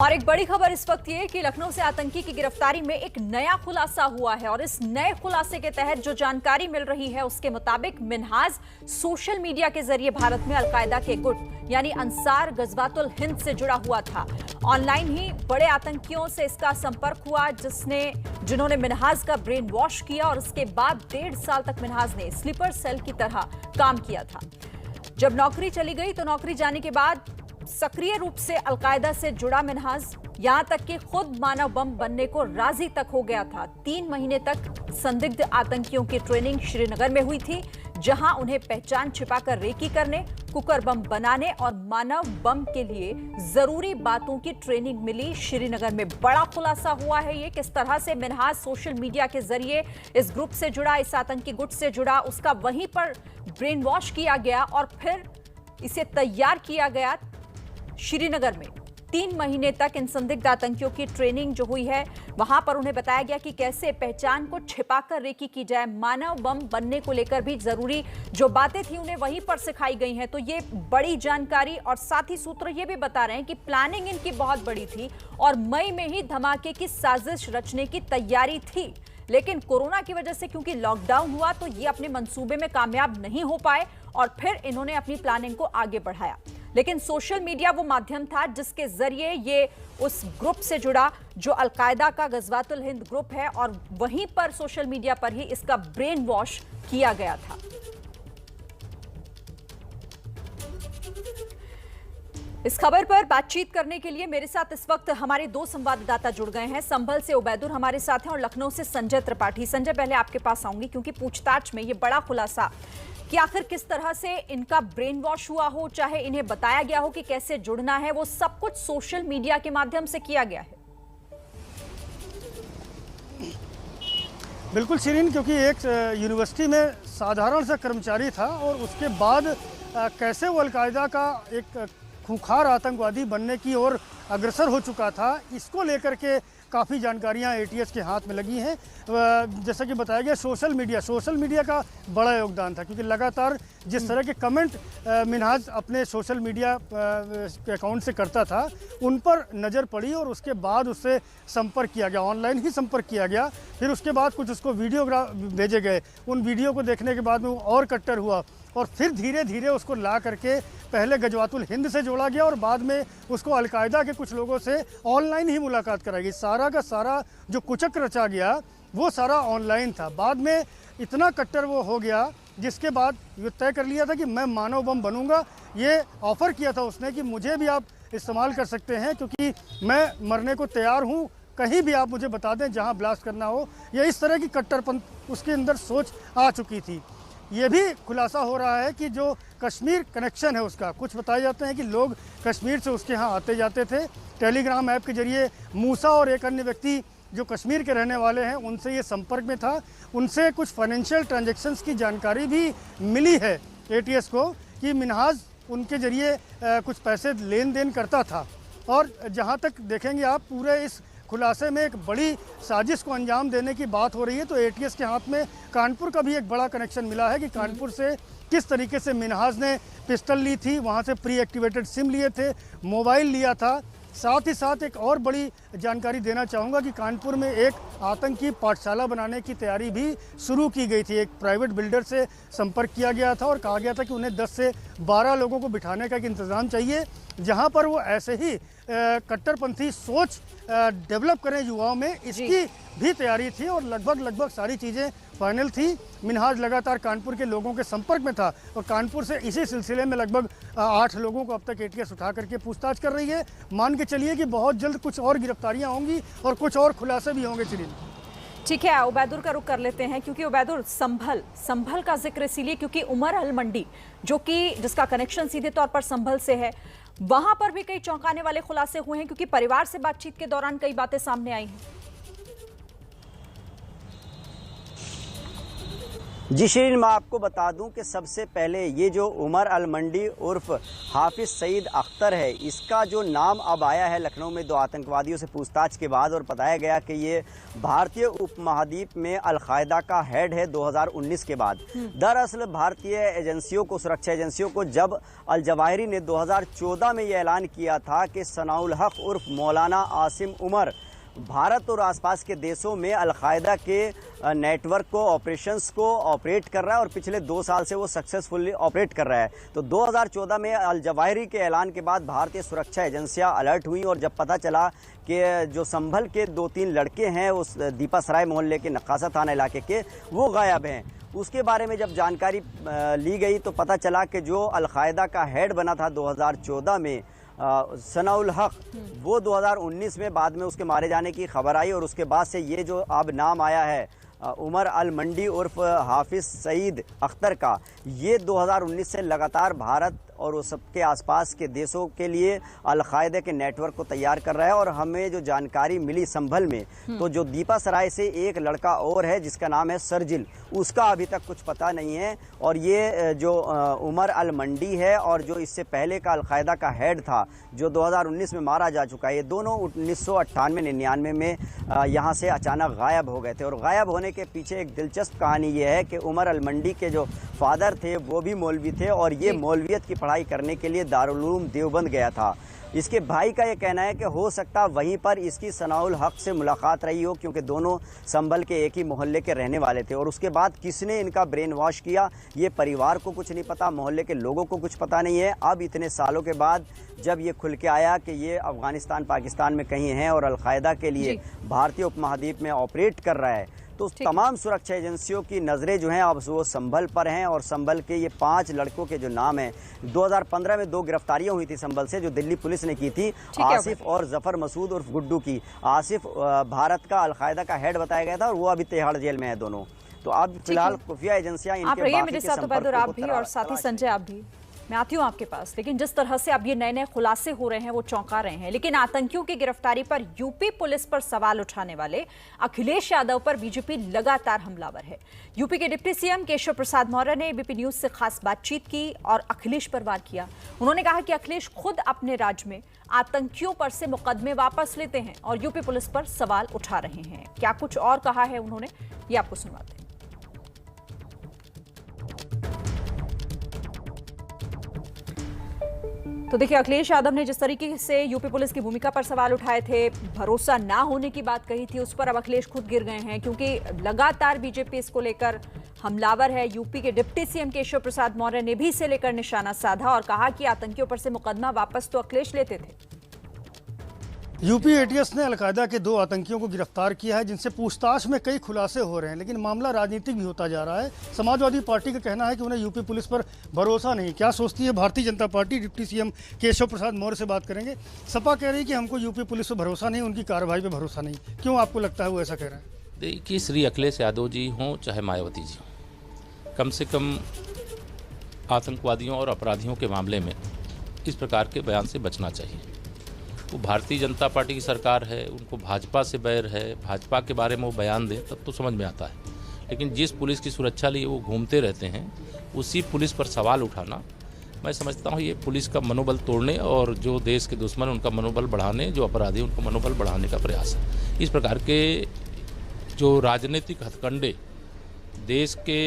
और एक बड़ी खबर इस वक्त ये कि लखनऊ से आतंकी की गिरफ्तारी में एक नया खुलासा हुआ है और इस नए खुलासे के तहत जो जानकारी मिल रही है उसके मुताबिक मिन्हाज सोशल मीडिया के जरिए भारत में अलकायदा के गुट यानी अंसार गजवातुल हिंद से जुड़ा हुआ था। ऑनलाइन ही बड़े आतंकियों से इसका संपर्क हुआ जिन्होंने मिन्हाज का ब्रेन वॉश किया और उसके बाद 1.5 साल तक मिन्हाज ने स्लीपर सेल की तरह काम किया था। जब नौकरी चली गई तो नौकरी जाने के बाद सक्रिय रूप से अलकायदा से जुड़ा मिन्हाज यहां तक कि खुद मानव बम बनने को राजी तक हो गया था। 3 महीने तक संदिग्ध आतंकियों की ट्रेनिंग श्रीनगर में हुई थी, जहां उन्हें पहचान छिपाकर रेकी करने, कुकर बम बनाने और मानव बम के लिए जरूरी बातों की ट्रेनिंग मिली। श्रीनगर में बड़ा खुलासा हुआ है ये किस तरह से मिन्हाज सोशल मीडिया के जरिए इस ग्रुप से जुड़ा, इस आतंकी गुट से जुड़ा, उसका वहीं पर ब्रेन वॉश किया गया और फिर इसे तैयार किया गया। श्रीनगर में 3 महीने तक इन संदिग्ध आतंकियों की ट्रेनिंग जो हुई है, वहां पर उन्हें बताया गया कि कैसे पहचान को छिपाकर रेकी की जाए। मानव बम बनने को लेकर भी जरूरी जो बातें थी उन्हें वहीं पर सिखाई गई हैं। तो ये बड़ी जानकारी और साथ ही सूत्र ये भी बता रहे हैं कि प्लानिंग इनकी बहुत बड़ी थी और मई में ही धमाके की साजिश रचने की तैयारी थी, लेकिन कोरोना की वजह से क्योंकि लॉकडाउन हुआ तो ये अपने मंसूबे में कामयाब नहीं हो पाए और फिर इन्होंने अपनी प्लानिंग को आगे बढ़ाया। लेकिन सोशल मीडिया वो माध्यम था जिसके जरिए ये उस ग्रुप से जुड़ा जो अलकायदा का गजवातुल हिंद ग्रुप है और वहीं पर सोशल मीडिया पर ही इसका ब्रेन वॉश किया गया था। इस खबर पर बातचीत करने के लिए मेरे साथ इस वक्त हमारे 2 संवाददाता जुड़ गए हैं। संभल से उबैदुर हमारे साथ हैं और लखनऊ से संजय त्रिपाठी। संजय, पहले आपके पास आऊंगी क्योंकि पूछताछ में ये बड़ा खुलासा कि आखिर किस तरह से इनका ब्रेन वॉश हुआ हो, चाहे इन्हें बताया गया हो कि कैसे जुड़ना है, वो सब कुछ सोशल मीडिया के माध्यम से किया गया है। बिल्कुल शिरीन, क्योंकि एक यूनिवर्सिटी में साधारण सा कर्मचारी था और उसके बाद कैसे वो अलकायदा का एक खूंखार आतंकवादी बनने की ओर अग्रसर हो चुका था, इसको लेकर के काफ़ी जानकारियां एटीएस के हाथ में लगी हैं। जैसा कि बताया गया, सोशल मीडिया का बड़ा योगदान था, क्योंकि लगातार जिस तरह के कमेंट मिन्हाज अपने सोशल मीडिया अकाउंट से करता था उन पर नज़र पड़ी और उसके बाद उससे संपर्क किया गया, ऑनलाइन ही संपर्क किया गया। फिर उसके बाद कुछ उसको वीडियो भेजे गए, उन वीडियो को देखने के बाद में वो और कट्टर हुआ और फिर धीरे धीरे उसको ला करके पहले गजवातुल हिंद से जोड़ा गया और बाद में उसको अलकायदा के कुछ लोगों से ऑनलाइन ही मुलाकात कराई गई। सारा का सारा जो कुचक रचा गया वो सारा ऑनलाइन था। बाद में इतना कट्टर वो हो गया जिसके बाद ये तय कर लिया था कि मैं मानव बम बनूंगा। ये ऑफ़र किया था उसने कि मुझे भी आप इस्तेमाल कर सकते हैं, क्योंकि मैं मरने को तैयार हूँ, कहीं भी आप मुझे बता दें जहाँ ब्लास्ट करना हो। या इस तरह की कट्टरपंथ उसके अंदर सोच आ चुकी थी। ये भी खुलासा हो रहा है कि जो कश्मीर कनेक्शन है उसका, कुछ बताए जाते हैं कि लोग कश्मीर से उसके यहाँ आते जाते थे। टेलीग्राम ऐप के जरिए मूसा और एक अन्य व्यक्ति जो कश्मीर के रहने वाले हैं उनसे ये संपर्क में था। उनसे कुछ फाइनेंशियल ट्रांजैक्शंस की जानकारी भी मिली है एटीएस को कि मिन्हाज उनके जरिए कुछ पैसे लेन देन करता था। और जहाँ तक देखेंगे आप, पूरे इस खुलासे में एक बड़ी साजिश को अंजाम देने की बात हो रही है। तो एटीएस के हाथ में कानपुर का भी एक बड़ा कनेक्शन मिला है कि कानपुर से किस तरीके से मिन्हाज ने पिस्टल ली थी, वहाँ से प्री एक्टिवेटेड सिम लिए थे, मोबाइल लिया था। साथ ही साथ एक और बड़ी जानकारी देना चाहूँगा कि कानपुर में एक आतंकी पाठशाला बनाने की तैयारी भी शुरू की गई थी। एक प्राइवेट बिल्डर से संपर्क किया गया था और कहा गया था कि उन्हें 10 से 12 लोगों को बिठाने का एक इंतज़ाम चाहिए, जहाँ पर वो ऐसे ही कट्टरपंथी सोच डेवलप करें युवाओं में, इसकी भी तैयारी थी और लगभग सारी चीज़ें फाइनल थी। मिन्हाज लगातार कानपुर के लोगों के संपर्क में था और कानपुर से इसी सिलसिले में लगभग 8 लोगों को अब तक एटीएस उठा करके पूछताछ कर रही है। मान के चलिए कि बहुत जल्द कुछ और गिरफ्तारियां होंगी और कुछ और खुलासे भी होंगे। चिरिन, ठीक है, उबैदुर का रुख कर लेते हैं क्योंकि उबैदुर संभल का जिक्र इसीलिए क्योंकि उमर अल मंडी जो कि जिसका कनेक्शन सीधे तौर पर संभल से है, वहां पर भी कई चौंकाने वाले खुलासे हुए हैं क्योंकि परिवार से बातचीत के दौरान कई बातें सामने आई हैं। जी शिरीन, मैं आपको बता दूं कि सबसे पहले ये जो उमर अल मंडी उर्फ हाफिज सईद अख्तर है, इसका जो नाम अब आया है लखनऊ में 2 आतंकवादियों से पूछताछ के बाद और बताया गया कि ये भारतीय उपमहाद्वीप में अलकायदा का हेड है 2019 के बाद। दरअसल भारतीय एजेंसियों को, सुरक्षा एजेंसियों को जब अल जवाहिरी ने 2014 में ये ऐलान किया था कि सनाउल हक उर्फ मौलाना आसिम उमर भारत और आसपास के देशों में अलकायदा के नेटवर्क को, ऑपरेशंस को ऑपरेट कर रहा है और पिछले 2 साल से वो सक्सेसफुली ऑपरेट कर रहा है, तो 2014 में अल जवाहिरी के ऐलान के बाद भारतीय सुरक्षा एजेंसियां अलर्ट हुई और जब पता चला कि जो संभल के 2-3 लड़के हैं उस दीपा सराय मोहल्ले के नक्कासा थाना इलाके के, वो गायब हैं, उसके बारे में जब जानकारी ली गई तो पता चला कि जो अलकायदा का हेड बना था 2014 में सनाउल हक, वो 2019 में बाद में उसके मारे जाने की खबर आई और उसके बाद से ये जो अब नाम आया है उमर अल मंडी उर्फ हाफिज सईद अख्तर का, ये 2019 से लगातार भारत और उस सबके आसपास के देशों के लिए अलकायदा के नेटवर्क को तैयार कर रहा है। और हमें जो जानकारी मिली संभल में, तो जो दीपा सराय से एक लड़का और है जिसका नाम है सरजिल, उसका अभी तक कुछ पता नहीं है। और ये जो उमर अल मंडी है और जो इससे पहले का अलकायदा का हेड था जो 2019 में मारा जा चुका है, ये दोनों 1998-99 में यहाँ से अचानक गायब हो गए थे। और गायब होने के पीछे एक दिलचस्प कहानी ये है कि उमर अल मंडी के जो फादर थे वो भी मौलवी थे और ये मौलवियत की पढ़ाई करने के लिए दारुल उलूम देवबंद गया था। इसके भाई का ये कहना है कि हो सकता वहीं पर इसकी सनाउल हक से मुलाकात रही हो, क्योंकि दोनों संभल के एक ही मोहल्ले के रहने वाले थे। और उसके बाद किसने इनका ब्रेन वॉश किया, ये परिवार को कुछ नहीं पता, मोहल्ले के लोगों को कुछ पता नहीं है। अब इतने सालों के बाद जब ये खुल के आया कि ये अफगानिस्तान पाकिस्तान में कहीं है और अलकायदा के लिए भारतीय उपमहाद्वीप में ऑपरेट कर रहा है, तो तमाम सुरक्षा एजेंसियों की नज़रें जो हैं अब वो संभल पर हैं। और संभल के ये 5 लड़कों के जो नाम हैं, 2015 में 2 गिरफ्तारियां हुई थी संभल से जो दिल्ली पुलिस ने की थी, आसिफ और जफर मसूद उर्फ गुड्डू की। आसिफ भारत का अलकायदा का हेड बताया गया था और वो अभी तिहाड़ जेल में है दोनों। तो अब फिलहाल खुफिया एजेंसियां इनके बाकी के संपर्क को भी, और साथ ही संजय आप भी, मैं आती हूँ आपके पास। लेकिन जिस तरह से अब ये नए खुलासे हो रहे हैं वो चौंका रहे हैं। लेकिन आतंकियों की गिरफ्तारी पर यूपी पुलिस पर सवाल उठाने वाले अखिलेश यादव पर बीजेपी लगातार हमलावर है। यूपी के डिप्टी सीएम केशव प्रसाद मौर्य ने एबीपी न्यूज से खास बातचीत की और अखिलेश पर वार किया। उन्होंने कहा कि अखिलेश खुद अपने राज्य में आतंकियों पर से मुकदमे वापस लेते हैं और यूपी पुलिस पर सवाल उठा रहे हैं। क्या कुछ और कहा है उन्होंने, ये आपको सुनवाते हैं। तो देखिए, अखिलेश यादव ने जिस तरीके से यूपी पुलिस की भूमिका पर सवाल उठाए थे, भरोसा ना होने की बात कही थी, उस पर अब अखिलेश खुद गिर गए हैं, क्योंकि लगातार बीजेपी इसको लेकर हमलावर है। यूपी के डिप्टी सीएम केशव प्रसाद मौर्य ने भी इसे लेकर निशाना साधा और कहा कि आतंकियों पर से मुकदमा वापस तो अखिलेश लेते थे। यूपी एटीएस ने अलकायदा के 2 आतंकियों को गिरफ्तार किया है, जिनसे पूछताछ में कई खुलासे हो रहे हैं, लेकिन मामला राजनीतिक भी होता जा रहा है। समाजवादी पार्टी का कहना है कि उन्हें यूपी पुलिस पर भरोसा नहीं। क्या सोचती है Bharatiya Janata party? Deputy CM Keshav Prasad Maurya से बात करेंगे। सपा कह रही है कि हमको यूपी पुलिस पर भरोसा नहीं, उनकी कार्रवाई पर भरोसा नहीं। क्यों आपको लगता है वो ऐसा कह रहे हैं? देखिए, श्री अखिलेश यादव जी हों चाहे मायावती जी हों, कम से कम आतंकवादियों और अपराधियों के मामले में इस प्रकार के बयान से बचना चाहिए। वो भारतीय जनता पार्टी की सरकार है, उनको भाजपा से बैर है, भाजपा के बारे में वो बयान दें तब तो समझ में आता है। लेकिन जिस पुलिस की सुरक्षा लिए वो घूमते रहते हैं, उसी पुलिस पर सवाल उठाना, मैं समझता हूँ ये पुलिस का मनोबल तोड़ने और जो देश के दुश्मन उनका मनोबल बढ़ाने, जो अपराधी उनका मनोबल बढ़ाने का प्रयास है। इस प्रकार के जो राजनीतिक हथकंडे देश के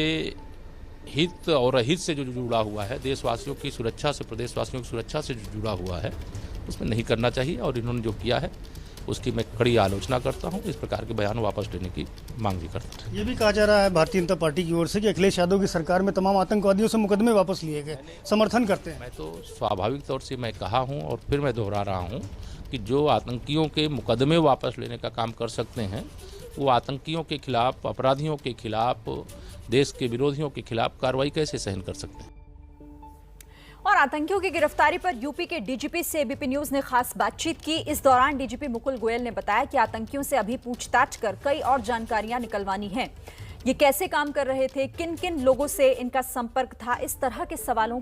हित और अहित से जो जुड़ा हुआ है, देशवासियों की सुरक्षा से, प्रदेशवासियों की सुरक्षा से जो जुड़ा हुआ है, उसमें नहीं करना चाहिए। और इन्होंने जो किया है उसकी मैं कड़ी आलोचना करता हूं। इस प्रकार के बयान वापस लेने की मांग भी करता हूं। ये भी कहा जा रहा है भारतीय जनता पार्टी की ओर से कि अखिलेश यादव की सरकार में तमाम आतंकवादियों से मुकदमे वापस लिए गए, समर्थन करते हैं। मैं तो स्वाभाविक तौर से मैं कहा हूं और फिर मैं दोहरा रहा हूं कि जो आतंकियों के मुकदमे वापस लेने का काम कर सकते हैं, वो आतंकियों के खिलाफ, अपराधियों के खिलाफ, देश के विरोधियों के खिलाफ कार्रवाई कैसे सहन कर सकते हैं। और आतंकियों की गिरफ्तारी पर यूपी के डीजीपी से एबीपी न्यूज ने खास बातचीत की। इस दौरान डीजीपी मुकुल गोयल ने बताया कि आतंकियों से अभी पूछताछ कर कई और जानकारियां निकलवानी हैं। ये कैसे काम कर रहे थे, किन किन लोगों से इनका संपर्क था, इस तरह के सवालों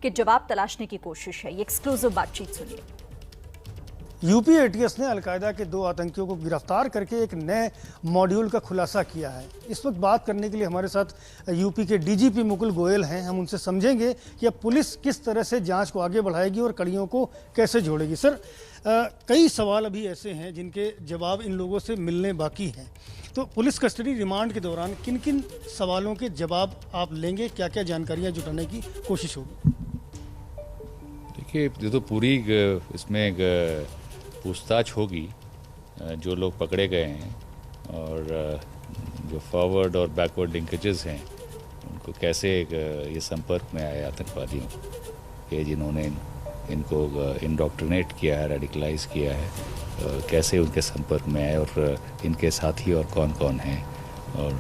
के जवाब तलाशने की कोशिश है। ये एक्सक्लूसिव बातचीत सुनिए। यूपी एटीएस ने अलकायदा के 2 आतंकियों को गिरफ्तार करके एक नए मॉड्यूल का खुलासा किया है। इस वक्त बात करने के लिए हमारे साथ यूपी के डीजीपी मुकुल गोयल हैं। हम उनसे समझेंगे कि अब पुलिस किस तरह से जांच को आगे बढ़ाएगी और कड़ियों को कैसे जोड़ेगी। सर, कई सवाल अभी ऐसे हैं जिनके जवाब इन लोगों से मिलने बाकी हैं, तो पुलिस कस्टडी रिमांड के दौरान किन किन सवालों के जवाब आप लेंगे, क्या क्या जानकारियाँ जुटाने की कोशिश होगी? देखिए, ये तो पूरी इसमें पूछताछ होगी। जो लोग पकड़े गए हैं और जो फॉरवर्ड और बैकवर्ड लिंकेजेस हैं, उनको कैसे ये संपर्क में आए आतंकवादियों के जिन्होंने इनको इंडोक्ट्रिनेट किया है, रेडिकलाइज किया है, कैसे उनके संपर्क में आए और इनके साथी और कौन कौन हैं, और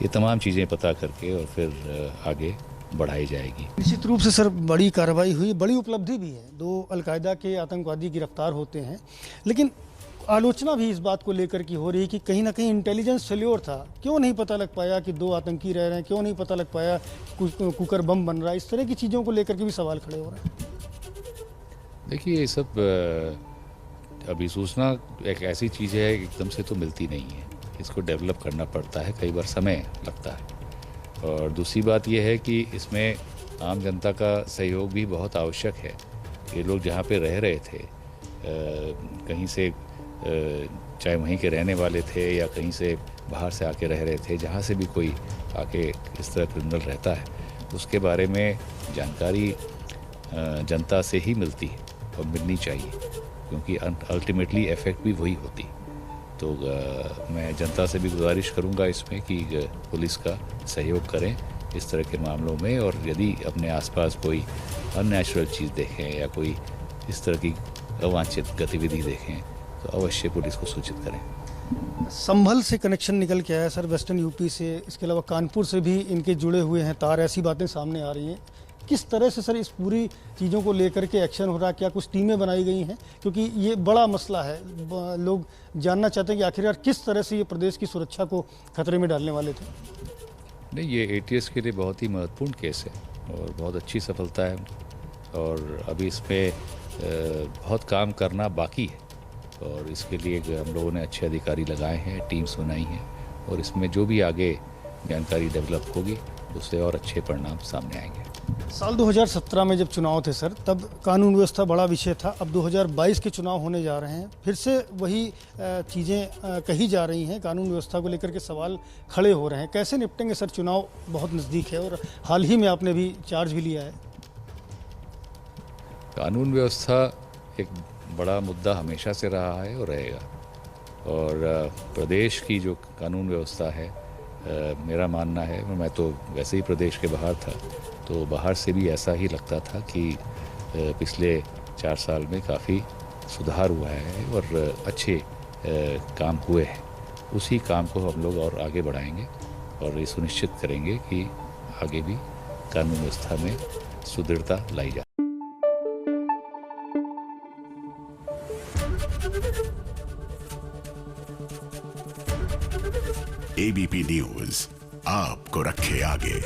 ये तमाम चीज़ें पता करके और फिर आगे बढ़ाई जाएगी। निश्चित रूप से सर, बड़ी कार्रवाई हुई, बड़ी उपलब्धि भी है। 2 अलकायदा के आतंकवादी गिरफ्तार होते हैं, लेकिन आलोचना भी इस बात को लेकर की हो रही है कि कहीं ना कहीं इंटेलिजेंस फेल्योर था। क्यों नहीं पता लग पाया कि 2 आतंकी रह रहे हैं, क्यों नहीं पता लग पाया कुकर बम बन रहा है। इस तरह की चीज़ों को लेकर के भी सवाल खड़े हो रहे हैं। देखिए, ये सब अभी सूचना एक ऐसी चीज़ है एकदम से तो मिलती नहीं है, इसको डेवलप करना पड़ता है, कई बार समय लगता है। और दूसरी बात यह है कि इसमें आम जनता का सहयोग भी बहुत आवश्यक है। ये लोग जहाँ पे रह रहे थे, कहीं से चाहे वहीं के रहने वाले थे या कहीं से बाहर से आके रह रहे थे, जहाँ से भी कोई आके इस तरह क्रिमिनल रहता है, उसके बारे में जानकारी जनता से ही मिलती है और मिलनी चाहिए, क्योंकि अल्टीमेटली इफेक्ट भी वही होती। तो मैं जनता से भी गुजारिश करूंगा इसमें कि पुलिस का सहयोग करें इस तरह के मामलों में, और यदि अपने आसपास कोई अननेचुरल चीज़ देखें या कोई इस तरह की अवांछित गतिविधि देखें तो अवश्य पुलिस को सूचित करें। संभल से कनेक्शन निकल के आया सर, वेस्टर्न यूपी से, इसके अलावा कानपुर से भी इनके जुड़े हुए हैं तार, ऐसी बातें सामने आ रही हैं। किस तरह से सर इस पूरी चीज़ों को लेकर के एक्शन हो रहा है? क्या कुछ टीमें बनाई गई हैं? क्योंकि ये बड़ा मसला है, लोग जानना चाहते हैं कि आखिरकार किस तरह से ये प्रदेश की सुरक्षा को खतरे में डालने वाले थे। नहीं, ये एटीएस के लिए बहुत ही महत्वपूर्ण केस है और बहुत अच्छी सफलता है, और अभी इसमें बहुत काम करना बाकी है, और इसके लिए हम लोगों ने अच्छे अधिकारी लगाए हैं, टीम्स बनाई हैं, और इसमें जो भी आगे जानकारी डेवलप होगी उससे और अच्छे परिणाम सामने आएंगे। साल 2017 में जब चुनाव थे सर, तब कानून व्यवस्था बड़ा विषय था। अब 2022 के चुनाव होने जा रहे हैं, फिर से वही चीज़ें कही जा रही हैं, कानून व्यवस्था को लेकर के सवाल खड़े हो रहे हैं। कैसे निपटेंगे सर? चुनाव बहुत नज़दीक है और हाल ही में आपने भी चार्ज भी लिया है। कानून व्यवस्था एक बड़ा मुद्दा हमेशा से रहा है और रहेगा, और प्रदेश की जो कानून व्यवस्था है, मेरा मानना है, मैं तो वैसे ही प्रदेश के बाहर था, तो बाहर से भी ऐसा ही लगता था कि पिछले 4 साल में काफ़ी सुधार हुआ है और अच्छे काम हुए हैं। उसी काम को हम लोग और आगे बढ़ाएंगे और ये सुनिश्चित करेंगे कि आगे भी कानून व्यवस्था में सुदृढ़ता लाई जाए। एबीपी न्यूज़ आपको रखे आगे।